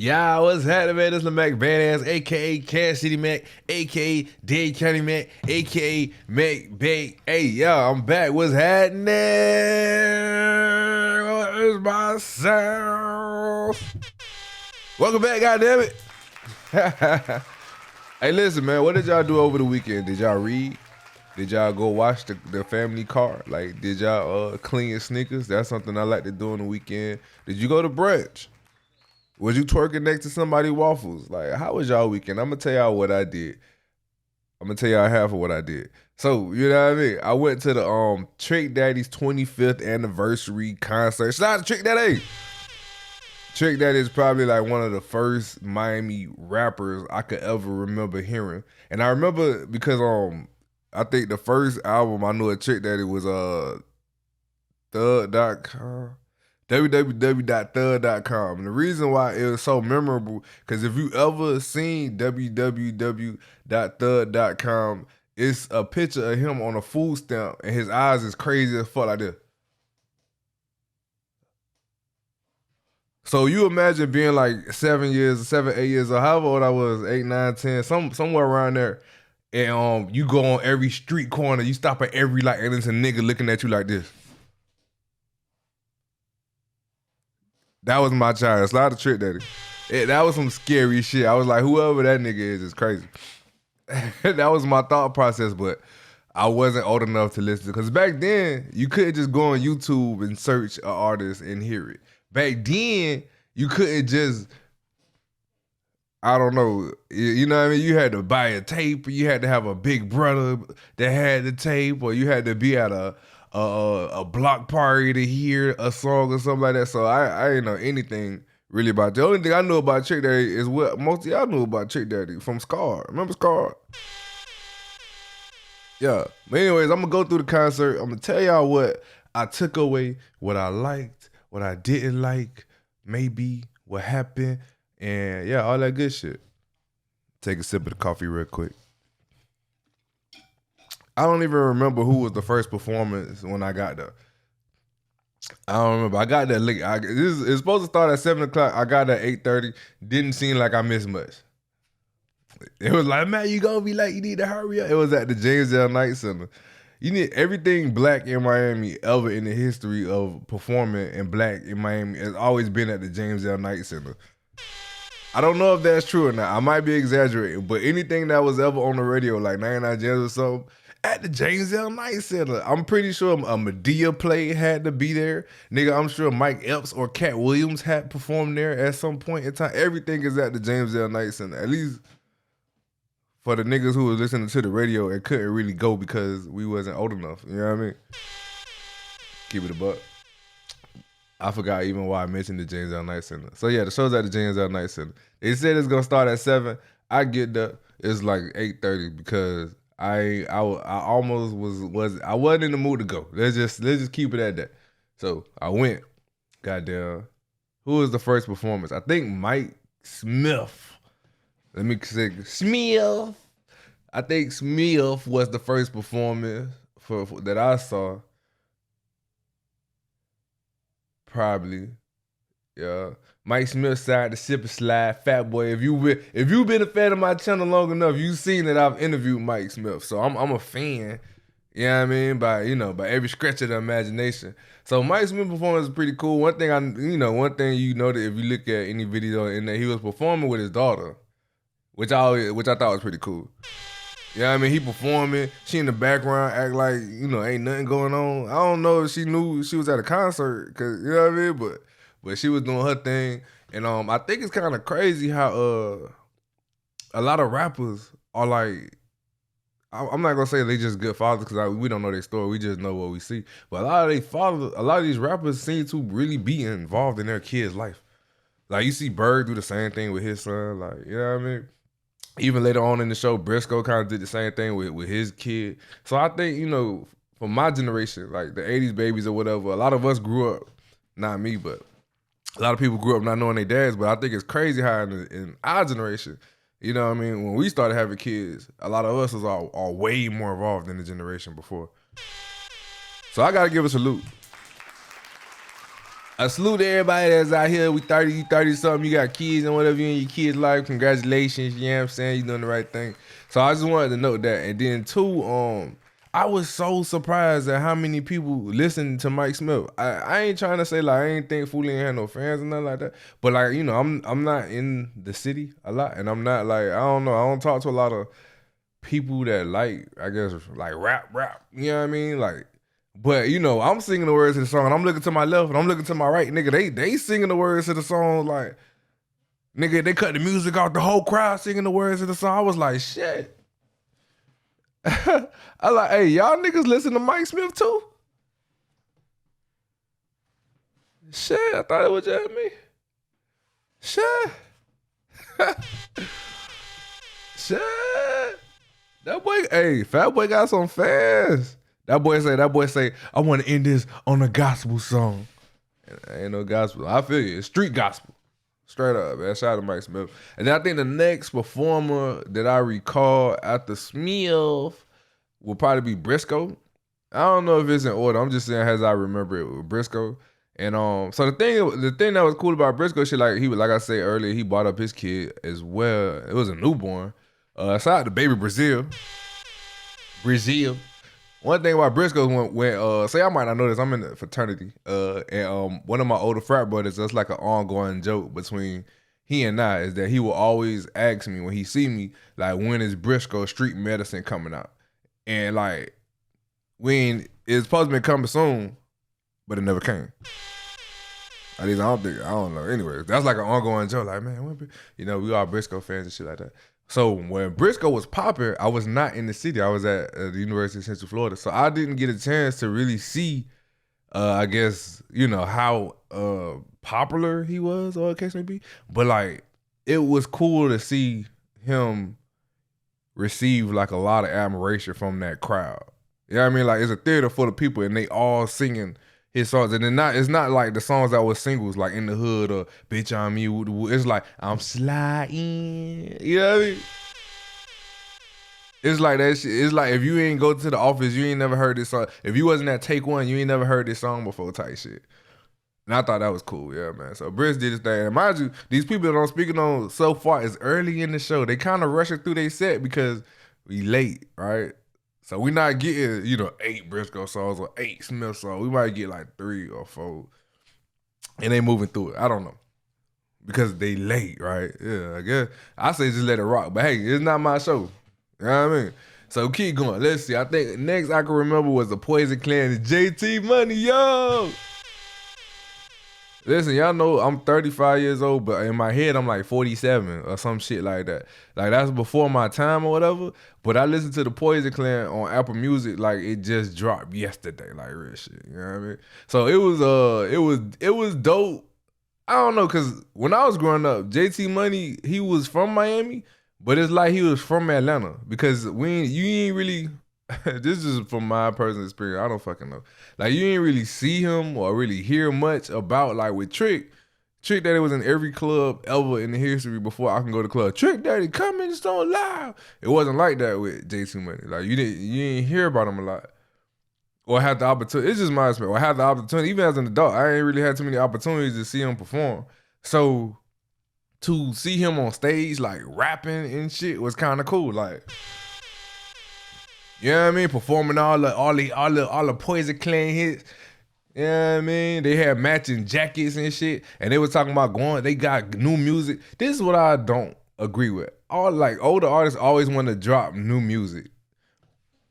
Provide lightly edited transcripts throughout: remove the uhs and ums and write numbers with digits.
Yeah, what's happening, man? This is the Mac Badass, aka Cash City Mac, aka Dade County Mac, aka Mac Bay. Hey, yo, I'm back. What's happening? What is myself? Welcome back, goddammit. Hey, listen, man. What did y'all do over the weekend? Did y'all read? Did y'all go wash the family car? Like, did y'all clean your sneakers? That's something I like to do on the weekend. Did you go to brunch? Was you twerking next to somebody waffles? Like, how was y'all weekend? I'm gonna tell y'all what I did. I'm gonna tell y'all half of what I did. So, you know what I mean? I went to the Trick Daddy's 25th anniversary concert. Shout out to Trick Daddy. Trick Daddy is probably like one of the first Miami rappers I could ever remember hearing. And I remember because I think the first album I knew of Trick Daddy was Thug.com. www.thug.com. And the reason why it was so memorable, because if you ever seen www.thug.com, it's a picture of him on a food stamp and his eyes is crazy as fuck like this. So you imagine being like 7, 8 years old, however old I was, 8, 9, 10, somewhere around there, and you go on every street corner, you stop at every light, and there's a nigga looking at you like this. That was my child. It's a lot of Trick Daddy. That was some scary shit. I was like, whoever that nigga is crazy. That was my thought process, but I wasn't old enough to listen. Because back then, you couldn't just go on YouTube and search an artist and hear it. Back then, you couldn't just, I don't know, you know what I mean? You had to buy a tape. You had to have a big brother that had the tape, or you had to be at a block party to hear a song or something like that. So I didn't know anything really about it. The only thing I knew about Trick Daddy is what most of y'all knew about Trick Daddy from Scar. Remember Scar? Yeah. But anyways, I'm going to go through the concert. I'm going to tell y'all what I took away, what I liked, what I didn't like, maybe what happened, and yeah, all that good shit. Take a sip of the coffee real quick. I don't even remember who was the first performance when I got there. I don't remember. I got there late. It's supposed to start at 7 o'clock. I got there at 8:30. Didn't seem like I missed much. It was like, man, you gonna be late. You need to hurry up. It was at the James L. Knight Center. You need everything black in Miami ever in the history of performing and black in Miami has always been at the James L. Knight Center. I don't know if that's true or not. I might be exaggerating, but anything that was ever on the radio, like 99 Jams or something, at the James L. Knight Center. I'm pretty sure a Medea play had to be there. Nigga, I'm sure Mike Epps or Cat Williams had performed there at some point in time. Everything is at the James L. Knight Center. At least for the niggas who was listening to the radio and couldn't really go because we wasn't old enough. You know what I mean? Keep it a buck. I forgot even why I mentioned the James L. Knight Center. So yeah, the show's at the James L. Knight Center. They said it's gonna start at 7. I get there. It's like 8:30 because I almost was I wasn't in the mood to go. Let's just keep it at that. So I went. Goddamn. Who was the first performance? I think Mike Smiff. Let me say Smiff. I think Smiff was the first performance for that I saw. Probably. Yeah. Mike Smith side the sip and slide, Fat Boy. If you've been a fan of my channel long enough, you've seen that I've interviewed Mike Smith. So I'm a fan, you know what I mean, by every stretch of the imagination. So Mike Smith performance is pretty cool. One thing you know that if you look at any video in there, he was performing with his daughter, which I thought was pretty cool. You know what I mean? He performing, she in the background act like, ain't nothing going on. I don't know if she knew she was at a concert, cause you know what I mean, but she was doing her thing. And I think it's kind of crazy how a lot of rappers are like, I'm not gonna say they just good fathers because we don't know their story. We just know what we see. But a lot of these rappers seem to really be involved in their kids' life. Like you see Bird do the same thing with his son. Like, you know what I mean? Even later on in the show, Brisco kind of did the same thing with his kid. So I think, for my generation, like the 80s babies or whatever, a lot of us grew up, not me, but a lot of people grew up not knowing their dads. But I think it's crazy how in our generation, you know what I mean, when we started having kids, a lot of us are way more involved than the generation before. So I got to give a salute. I salute to everybody that's out here. We 30, you 30 something, you got kids and whatever you in your kids' life. Congratulations, you know what I'm saying? You doing the right thing. So I just wanted to note that. And then two, I was so surprised at how many people listen to Mike Smiff. I ain't trying to say like I ain't think Foolie ain't had no fans or nothing like that. But like, you know, I'm not in the city a lot, and I'm not like, I don't know, I don't talk to a lot of people that like, I guess, like rap. You know what I mean? Like, but you know, I'm singing the words of the song, and I'm looking to my left, and I'm looking to my right, nigga. They singing the words of the song, like, nigga, they cut the music off, the whole crowd singing the words of the song. I was like, shit. I like, hey, y'all niggas listen to Mike Smiff too? Shit, I thought it was just me. Shit. Shit. That boy, hey, Fat Boy got some fans. That boy say, I want to end this on a gospel song. Ain't no gospel. I feel you. It's street gospel. Straight up, man. Shout out to Mike Smiff. And then I think the next performer that I recall after Smiff will probably be Brisco. I don't know if it's in order. I'm just saying as I remember it with Brisco. And so the thing that was cool about Brisco shit, like like I said earlier, he brought up his kid as well. It was a newborn. Shout out to baby Brazil. One thing about Brisco when say I might not know this, I'm in the fraternity. And one of my older frat brothers, that's like an ongoing joke between he and I, is that he will always ask me when he see me, like, when is Brisco Street Medicine coming out? And like, when it's supposed to be coming soon, but it never came. At least I don't know. Anyways, that's like an ongoing joke. Like, man, you know, we all Brisco fans and shit like that. So when Brisco was popping, I was not in the city. I was at the University of Central Florida. So I didn't get a chance to really see, I guess, you know, how popular he was, or the case may be. But like, it was cool to see him receive like a lot of admiration from that crowd. You know what I mean? Like, it's a theater full of people and they all singing his songs. And it's not like the songs that was singles, like In the Hood or Bitch I'm You. It's like, I'm sliding. You know what I mean? It's like that shit. It's like if you ain't go to the office, you ain't never heard this song. If you wasn't at Take One, you ain't never heard this song before type shit. And I thought that was cool, yeah, man. So Briz did his thing. And mind you, these people that I'm speaking on so far is early in the show. They kind of rushing through their set because we late, right? So we not getting, you know, 8 Brisco songs or 8 Smiff songs. We might get like 3 or 4. And they moving through it. I don't know. Because they late, right? Yeah, I guess. I say just let it rock. But hey, it's not my show. You know what I mean? So keep going. Let's see. I think next I can remember was the Poison Clan and JT Money, yo! Listen, y'all know I'm 35 years old, but in my head I'm like 47 or some shit like that. Like, that's before my time or whatever. But I listened to the Poison Clan on Apple Music like it just dropped yesterday, like real shit. You know what I mean? So it was dope. I don't know, cause when I was growing up, JT Money, he was from Miami, but it's like he was from Atlanta because you ain't really. This is from my personal experience. I don't fucking know. Like, you ain't really see him or really hear much about, like, with Trick Daddy was in every club ever in the history before I can go to the club. Trick Daddy, come in, it's on live. It wasn't like that with JT Money. Like, you didn't hear about him a lot. Or have the opportunity. It's just my experience. Or have the opportunity. Even as an adult, I ain't really had too many opportunities to see him perform. So to see him on stage, like, rapping and shit was kind of cool. Like, you know what I mean? Performing all the Poison Clan hits. You know what I mean? They had matching jackets and shit. And they were talking about they got new music. This is what I don't agree with. All like older artists always want to drop new music.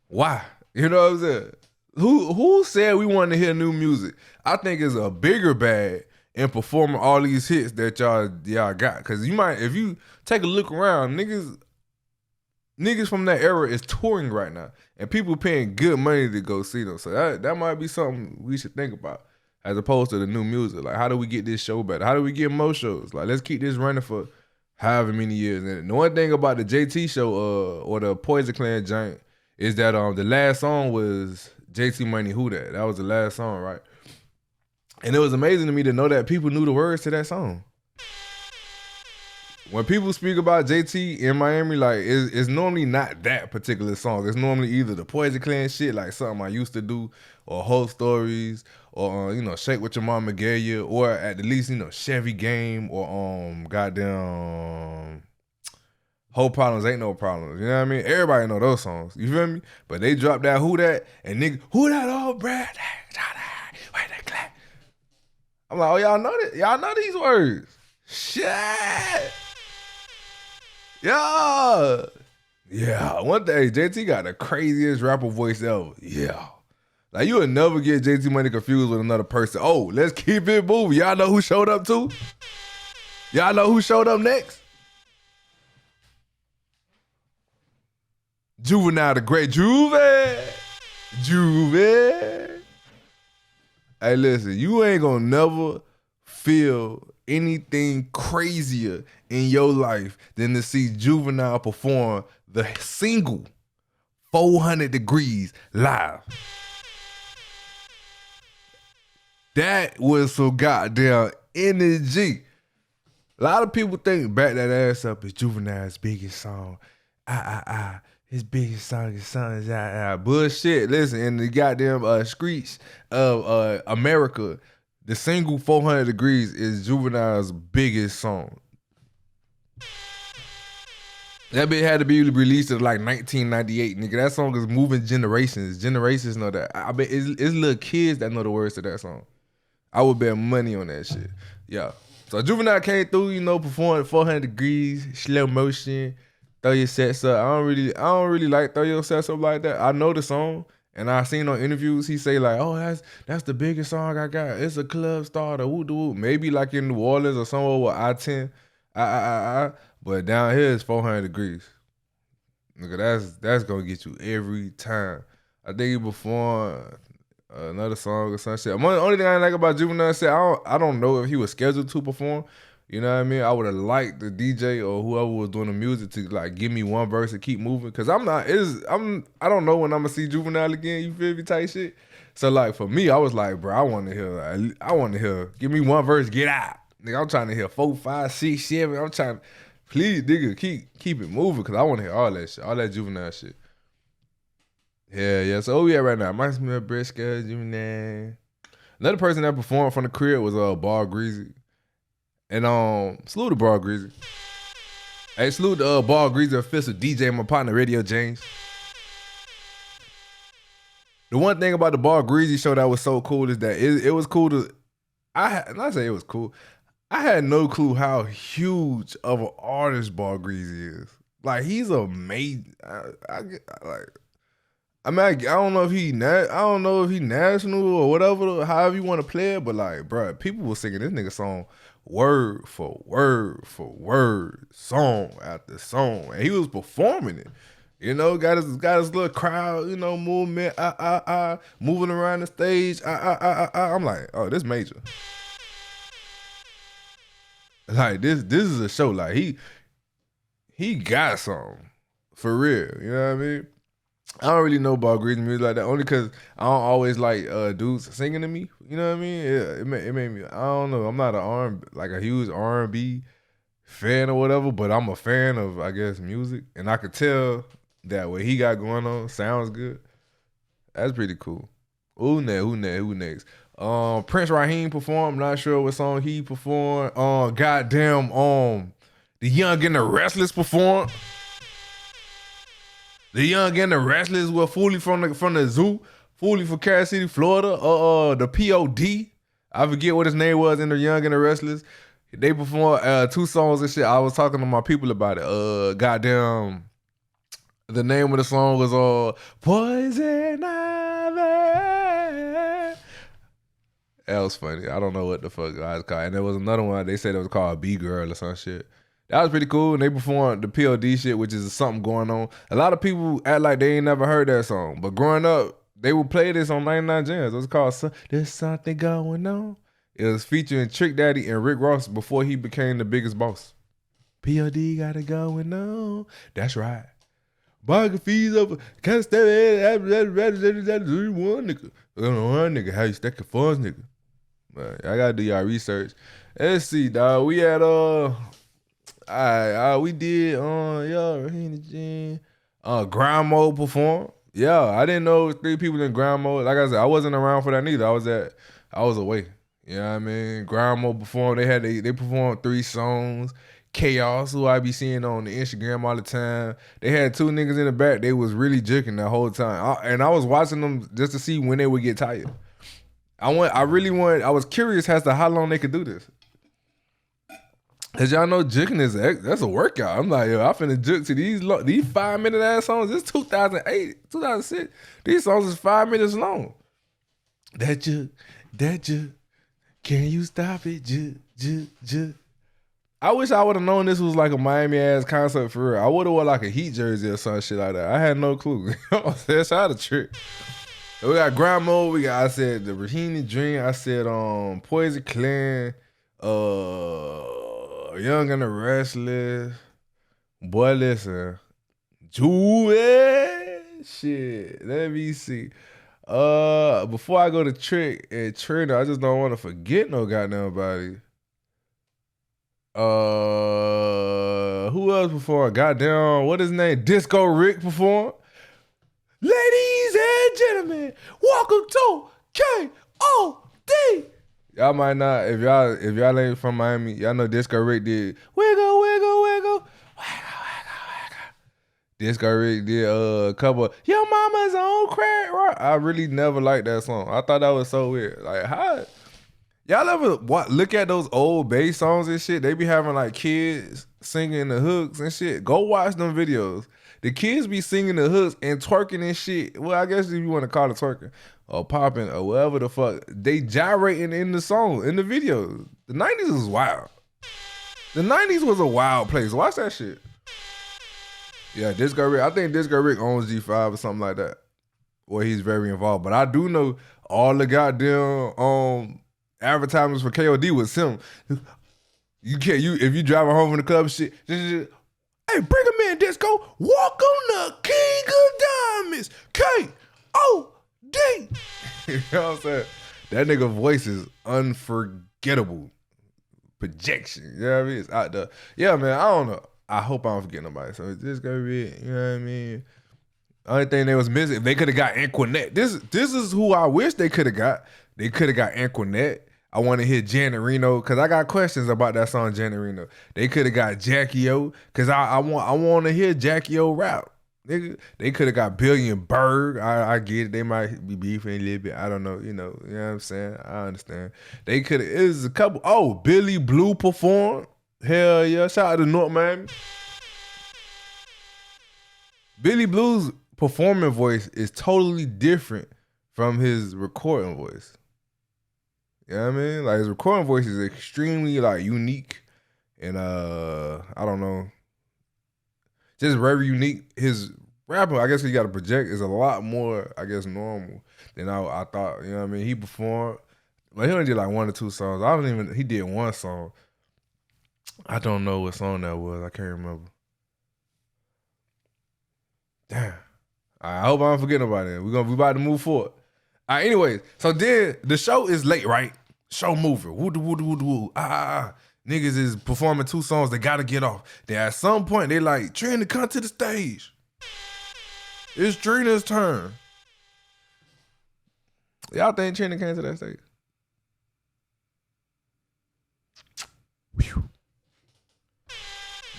Why? You know what I'm saying? Who said we want to hear new music? I think it's a bigger bag in performing all these hits that y'all got. Cause if you take a look around, niggas from that era is touring right now, and people paying good money to go see them. So that might be something we should think about, as opposed to the new music. Like, how do we get this show better? How do we get more shows? Like, let's keep this running for however many years. And the one thing about the JT show, or the Poison Clan giant, is that the last song was JT Money Who That. That was the last song, right? And it was amazing to me to know that people knew the words to that song. When people speak about JT in Miami, like, it's normally not that particular song. It's normally either the Poison Clan shit, like Something I Used to Do, or Whole Stories, or Shake What Your Mama Gave You, or at the least Chevy Game, or goddamn Whole Problems Ain't No Problems. You know what I mean? Everybody know those songs. You feel me? But they dropped that Who That, and nigga, who that old Brad? I'm like, oh, y'all know that? Y'all know these words. Shit. Yeah. Yeah. One day, JT got the craziest rapper voice ever. Yeah. Like, you would never get JT Money confused with another person. Oh, let's keep it moving. Y'all know who showed up too? Y'all know who showed up next? Juvenile, the great Juve. Hey, listen, you ain't gonna never feel anything crazier in your life than to see Juvenile perform the single 400 Degrees live. That was some goddamn energy. A lot of people think Back That Ass Up is Juvenile's biggest song. His biggest song is bullshit. Listen, in the goddamn streets of America, the single 400 Degrees is Juvenile's biggest song. That bit had to be released in like 1998, nigga. That song is moving generations. Generations know that. I bet it's little kids that know the words to that song. I would bet money on that shit. Yeah. So Juvenile came through, performed 400 Degrees, slow motion, throw your sets up. I don't really like throw your sets up like that. I know the song, and I seen on interviews he say like, oh, that's the biggest song I got. It's a club starter. Woo. Maybe like in New Orleans or somewhere with I-10. But down here it's 400 Degrees. Nigga, that's gonna get you every time. I think he performed another song or some shit. Only thing I like about Juvenile said, I don't know if he was scheduled to perform. You know what I mean? I would have liked the DJ or whoever was doing the music to like give me one verse and keep moving. Cause I don't know when I'm gonna see Juvenile again, you feel me, type shit. So like for me, I was like, bro, I want to hear, give me one verse, get out. Nigga, I'm trying to hear 4, 5, 6, 7. I'm trying, please, nigga, keep it moving, cause I want to hear all that shit, all that Juvenile shit. Yeah. So where we at right now? Mike Smiff, Brisco, Juvenile. Another person that performed from the crib was Greezy. And salute to Greezy. Hey, salute to Greezy, official DJ, my partner Radio James. The one thing about the Greezy show that was so cool is that it was cool to. Not say it was cool. I had no clue how huge of an artist Greezy is. Like, he's amazing. I don't know if he national or whatever, however you want to play it, but like, bro, people were singing this nigga song word for word, song after song, and he was performing it. Got his little crowd, movement, moving around the stage, I'm like, oh, this major. Like this is a show. Like he got something for real. You know what I mean? I don't really know about Greezy music like that, only because I don't always like dudes singing to me. You know what I mean? It made me. I don't know. I'm not a huge R&B fan or whatever, but I'm a fan of, I guess, music, and I could tell that what he got going on sounds good. That's pretty cool. Who next? Prince Raheem performed. Not sure what song he performed. The Young and the Restless performed. The Young and the Restless were fully from the zoo, fully from Carol City, Florida. The POD, I forget what his name was in the Young and the Restless. They performed 2 songs and shit. I was talking to my people about it. The name of the song was Poison Ivy. That was funny. I don't know what the fuck I was called. And there was another one, they said it was called B-Girl or some shit. That was pretty cool. And they performed the POD shit, which is something going on. A lot of people act like they ain't never heard that song. But growing up, they would play this on 99 Jams. It was called There's Something Going On. It was featuring Trick Daddy and Rick Ross before he became the biggest boss. POD got it going on. That's right. Bargain fees over. Can't stay one nigga. One nigga, how you stack your funds, nigga. But I gotta do y'all research. Let's see, dog. We had we did grind mode perform. Yeah, I didn't know 3 people in grind mode. Like I said, I wasn't around for that neither. I was at I was away. You know what I mean? Grandma performed. They performed 3 songs. Chaos, who I be seeing on the Instagram all the time. They had 2 niggas in the back. They was really jerking the whole time. And I was watching them just to see when they would get tired. I was curious as to how long they could do this. Cause y'all know juking that's a workout. I'm like, yo, I finna juk to these 5-minute ass songs. This 2008, 2006. These songs is 5 minutes long. That juk, can you stop it? Juk. I wish I would have known this was like a Miami ass concert for real. I would have wore like a Heat jersey or some shit like that. I had no clue. That's how the trick. We got Grandma. I said the Rahini Dream. I said Poison Clan. Young and the Restless. Boy, listen. Juvenile. Shit. Let me see. Before I go to Trick and Trina, I just don't want to forget no goddamn body. Who else performed? Goddamn, what his name? Disco Rick performed. Ladies and gentlemen, welcome to KOD. Y'all might not, if y'all ain't from Miami, y'all know Disco Rick did wiggle, wiggle, wiggle, wiggle, wiggle. Disco Rick did a couple of, Your Mama's on crack rock. I really never liked that song. I thought that was so weird. Like, how? Y'all ever look at those old bass songs and shit? They be having like kids singing the hooks and shit. Go watch them videos. The kids be singing the hooks and twerking and shit. Well, I guess if you want to call it twerking or popping or whatever the fuck, they gyrating in the song, in the videos. The 90s was wild. The 90s was a wild place. Watch that shit. Yeah, Disco Rick. I think Disco Rick owns G5 or something like that. Or he's very involved. But I do know all the goddamn advertisements for KOD was him. If you driving home from the club shit, hey, bring him in, Disco. Walk on the King of Diamonds, KOD. You know what I'm saying? That nigga voice is unforgettable. Projection, you know what I mean? It's out there. Yeah, man, I don't know. I hope I don't forget nobody. So it's just gonna be, you know what I mean? Only thing they was missing, if they could have got Anquinette. This is who I wish they could have got. They could have got Anquinette. I want to hear Janet Reno because I got questions about that song Janet Reno. They could have got Jackie O because I want to hear Jackie O rap. They could have got Billion Berg. I get it. They might be beefing a little bit. I don't know. You know what I'm saying? I understand. They could have. It was a couple. Oh, Billy Blue performed. Hell yeah! Shout out to North Miami. Billy Blue's performing voice is totally different from his recording voice. You know what I mean? Like his recording voice is extremely like unique and I don't know. Just very unique. His rapping, I guess he got to project is a lot more, I guess, normal than I thought. You know what I mean? He performed, but he only did like 1 or 2 songs. He did 1 song. I don't know what song that was. I can't remember. Damn. I hope I don't forget nobody. We about to move forward. All right, anyways, so then the show is late, right? Show moving. Woo, woo, woo, woo. Niggas is performing 2 songs. They got to get off. Then at some point, they like, Trina, come to the stage. It's Trina's turn. Y'all think Trina came to that stage? Whew.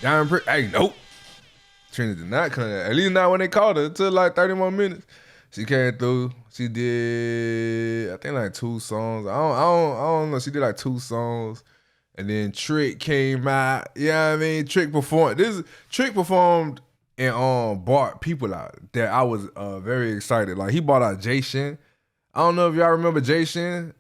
Hey, nope. Trina did not come there. At least not when they called her. It took like 30 more minutes. She came through. She did, I think like 2 songs. I don't know. She did like 2 songs. And then Trick came out. You know what I mean? Trick performed and brought people out that I was very excited. Like he brought out Jay Shin. I don't know if y'all remember Jay Shin.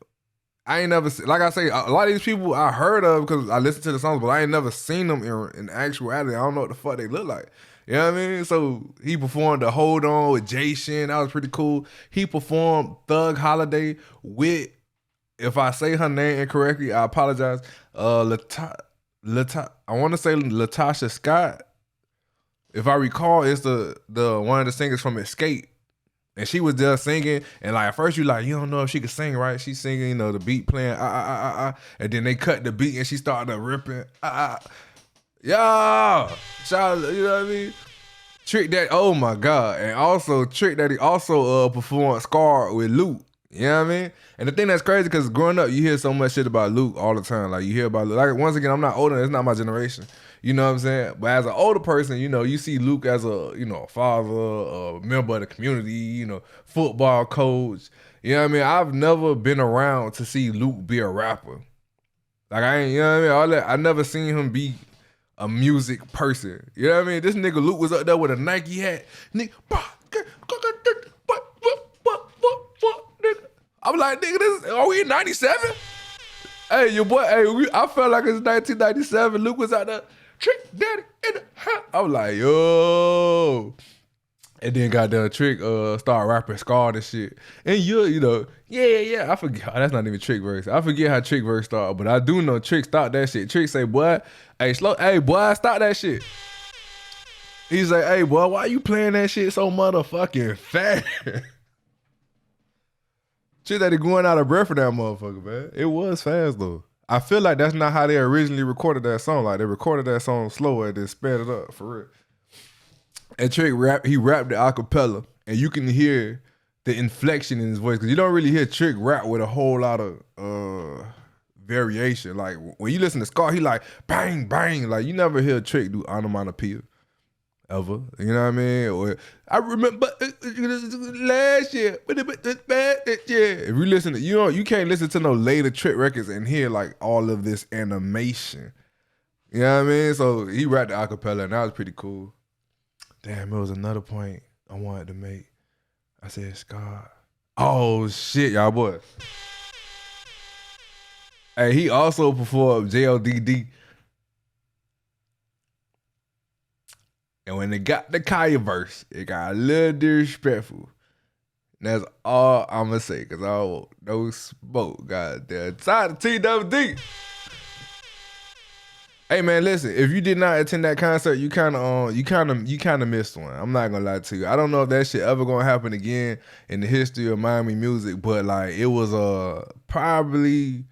I ain't never, like I say, a lot of these people I heard of because I listened to the songs, but I ain't never seen them in actuality. I don't know what the fuck they look like. You know what I mean? So he performed the Hold On with Jay Shin. That was pretty cool. He performed Thug Holiday with, if I say her name incorrectly, I apologize. I want to say Latasha Scott. If I recall, it's the one of the singers from Escape. And she was there singing, and like at first you like, you don't know if she could sing, right? She's singing, you know, the beat playing, and then they cut the beat and she started ripping, yeah, shout, you know what I mean? Trick that, oh my God, and also Trick that he also performed Scar with Luke. You know what I mean? And the thing that's crazy, because growing up, you hear so much shit about Luke all the time. Like, you hear about Luke. Like, once again, I'm not older. It's not my generation. You know what I'm saying? But as an older person, you know, you see Luke as a, you know, a father, a member of the community, you know, football coach. You know what I mean? I've never been around to see Luke be a rapper. Like, I ain't, you know what I mean? All that, I never seen him be a music person. You know what I mean? This nigga Luke was up there with a Nike hat. Nigga, I'm like, nigga, are we in 97? Hey, your boy, I felt like it's 1997. Luke was out there, Trick Daddy in the house. I was like, yo. And then goddamn Trick start rapping Scarred and shit. And you know, yeah, I forget. That's not even Trick verse. I forget how Trick verse started, but I do know Trick stopped that shit. Trick say, boy, hey, boy, stop that shit. He's like, hey, boy, why you playing that shit so motherfucking fast? Shit that he going out of breath for that motherfucker, man. It was fast though. I feel like that's not how they originally recorded that song. Like, they recorded that song slower and then sped it up for real. And Trick rapped it a cappella, and you can hear the inflection in his voice, because you don't really hear Trick rap with a whole lot of variation. Like, when you listen to Scar, he like bang bang. Like, you never hear Trick do onomatopoeia ever. You know what I mean? Or I remember last year. If you listen to, you can't listen to no later Trick records and hear like all of this animation. You know what I mean? So he rapped the acapella, and that was pretty cool. Damn, it was another point I wanted to make. I said, Scott. Oh, shit, y'all boys. Hey, he also performed JLDD. And when they got the Kaya verse, it got a little disrespectful. And that's all I'm going to say, because I don't want no smoke. Goddamn. Side of TWD. Hey man, listen. If you did not attend that concert, you kind of missed one. I'm not gonna lie to you. I don't know if that shit ever gonna happen again in the history of Miami music, but like it was probably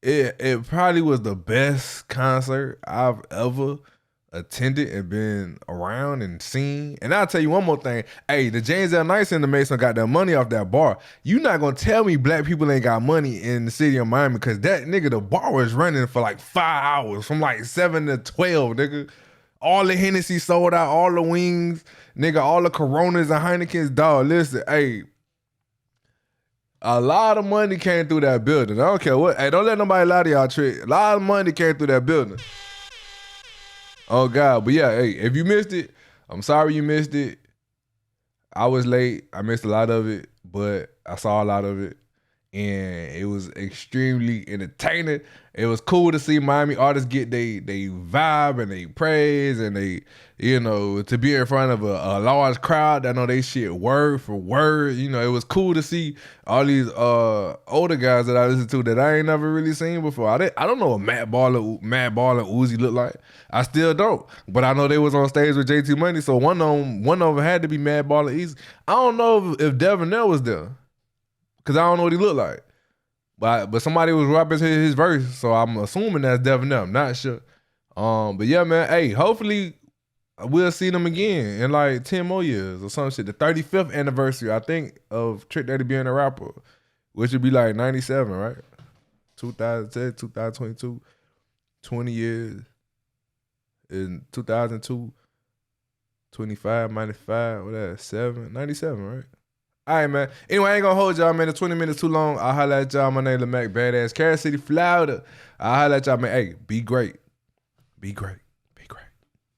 it probably was the best concert I've ever attended and been around and seen. And I'll tell you one more thing. Hey, the James L. Nice and the Mason got their money off that bar. You not gonna tell me black people ain't got money in the city of Miami, because that nigga, the bar was running for like 5 hours, from like 7 to 12, nigga. All the Hennessy sold out, all the wings, nigga, all the Coronas and Heinekens, dog. Listen, hey, a lot of money came through that building. I don't care what. Hey, don't let nobody lie to y'all, Trick. A lot of money came through that building. Oh God, but yeah, hey, if you missed it, I'm sorry you missed it. I was late. I missed a lot of it, but I saw a lot of it, and it was extremely entertaining. It was cool to see Miami artists get they vibe and they praise, and they, you know, to be in front of a large crowd that know they shit word for word. You know, it was cool to see all these older guys that I listen to that I ain't never really seen before. I don't know what Matt Baller and Uzi look like. I still don't, but I know they was on stage with JT Money, so one of them had to be Mad Baller Easy. I don't know if Devonell was there, because I don't know what he looked like. But somebody was rapping his verse, so I'm assuming that's Devonell. I'm not sure. But yeah, man, hey, hopefully we'll see them again in like 10 more years or some shit. The 35th anniversary, I think, of Trick Daddy being a rapper, which would be like 97, right? 2010, 2022, 20 years. In 2002, 25, 95, what that, 97, right? All right, man. Anyway, I ain't gonna hold y'all, man. It's 20 minutes too long. I'll holla at y'all. My name is Mac Badass, Carol City, Florida. I'll holla at y'all, man. Hey, be great. Be great.